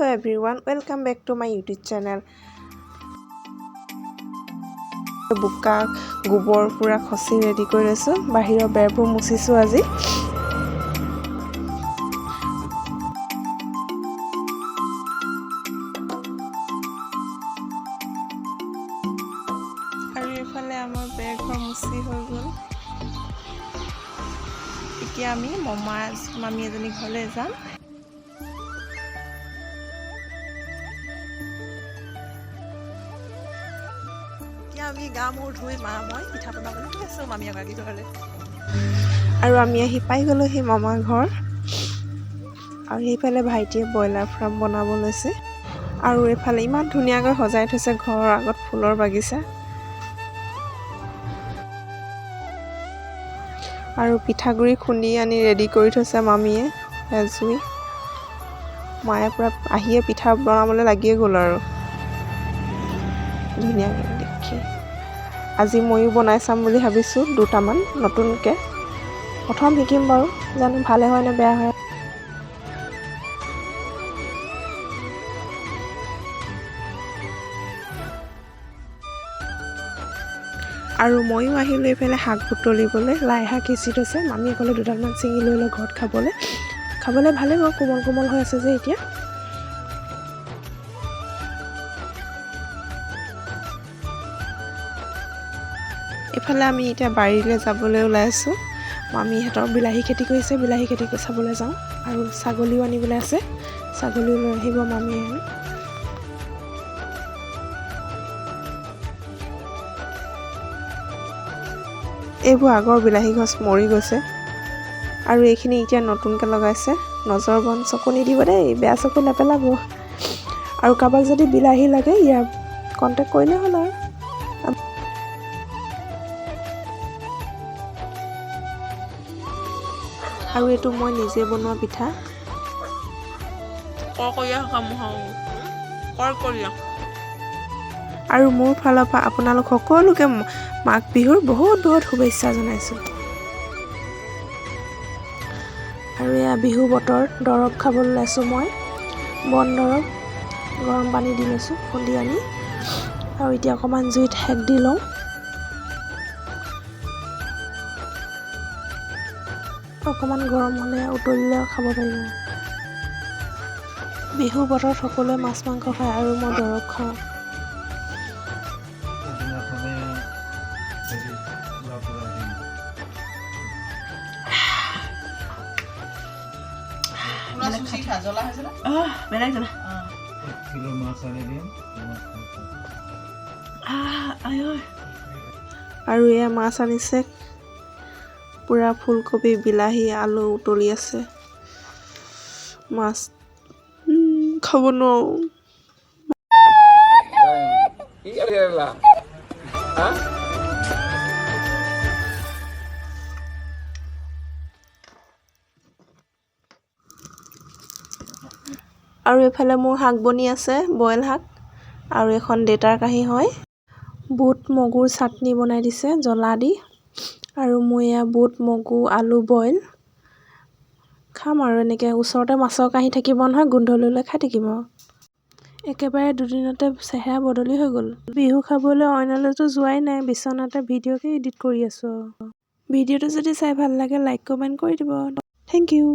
Hello everyone, welcome back to my YouTube channel. বুকা গোবৰ পুৰা খসি ৰেডি কৰি লৈছো বাহিৰৰ বেৰবোৰ মুছিছো আজি আৰু এফালে আমাৰ বেৰখন মুছি হৈ গ'ল এতিয়া আমি মামী এজনী ঘৰলৈ যাম আমি গা মূৰ ধুই মই পিঠা বনাবলৈ গৈছো মামী এগৰাকী ঘৰলৈ আৰু আমি আহি পাই গ'লো সেই মামাৰ ঘৰ আৰু সেইফালে ভাইটিয়ে ব্ৰইলাৰ ফাৰ্ম বনাব লৈছে আৰু এইফালে ইমান ধুনীয়াকৈ সজাই থৈছে ঘৰৰ আগত ফুলৰ বাগিচা আৰু পিঠাগুৰি খুন্দি আনি ৰেডি কৰি থৈছে মামীয়ে এজুই মায়ে পুৰা আহিয়ে পিঠা বনাবলৈ লাগিয়ে গ'ল আৰু ধুনীয়াকৈ দেখি আজি ময়ো বনাই চাম বুলি ভাবিছোঁ দুটামান নতুনকৈ প্ৰথম শিকিম বাৰু জানো ভালে হয় নে বেয়া হয় আৰু ময়ো আহিলোঁ এইফালে শাক বুটলিবলৈ লাই শাক সিঁচি থৈছে মামীয়ে ক'লে দুডালমান ছিঙি লৈ লওঁ ঘৰত খাবলৈ ভালেই বাৰু কোমল কোমল হৈ আছে যে এতিয়া এইফালে আমি এতিয়া বাৰীলৈ যাবলৈ ওলাই আছোঁ মামীহঁতৰ বিলাহী খেতি কৰিছে বিলাহী খেতি চাবলৈ যাওঁ আৰু ছাগলীও আনিবলৈ আছে ছাগলীও লৈ আহিব মামীয়ে এইবোৰ আগৰ বিলাহী গছ মৰি গৈছে আৰু এইখিনি এতিয়া নতুনকৈ লগাইছে নজৰ বন চকু নিদিব দেই বেয়া চকু নেপেলাব আৰু কাৰোবাক যদি বিলাহী লাগে ইয়াৰ কণ্টেক্ট কৰিলে হ'ল আৰু এইটো মই নিজে বনোৱা পিঠা আৰু মোৰ ফালৰ পৰা আপোনালোক সকলোকে মাঘ বিহুৰ বহুত বহুত শুভেচ্ছা জনাইছোঁ আৰু এয়া বিহু বতৰ দৰৱ খাবলৈ লৈছোঁ মই বন দৰৱ গৰম পানী দি লৈছোঁ খুন্দি আনি আৰু এতিয়া অকণমান জুইত সেক দি লওঁ অকণমান গৰম হ'লে উতলিলে খাব পাৰিব বিহু বতৰত সকলোৱে মাছ মাংস খায় আৰু মই দৰৱ খাওঁ আৰু এয়া মাছ আনিছে পুৰা ফুলকবি বিলাহী আলু উতলি আছে মাছ খাব নোৱাৰো আৰু এইফালে মোৰ শাক বনি আছে বইল শাক আৰু এখন দেউতাৰ কাঁহী হয় বুট মগুৰ চাটনি বনাই দিছে জ্বলা দি আৰু মই এয়া বুট মগু আলু বইল খাম আৰু এনেকৈ ওচৰতে মাছৰ কাঁহী থাকিব নহয় গোন্ধ লৈ খাই থাকিম আৰু একেবাৰে দুদিনতে চেহেৰা বদলি হৈ গ'ল বিহু খাবলৈ অইনলৈতো যোৱাই নাই বিচনাতে ভিডিঅ'কে এডিট কৰি আছোঁ ভিডিঅ'টো যদি চাই ভাল লাগে লাইক কমেণ্ট কৰি দিব থেংক ইউ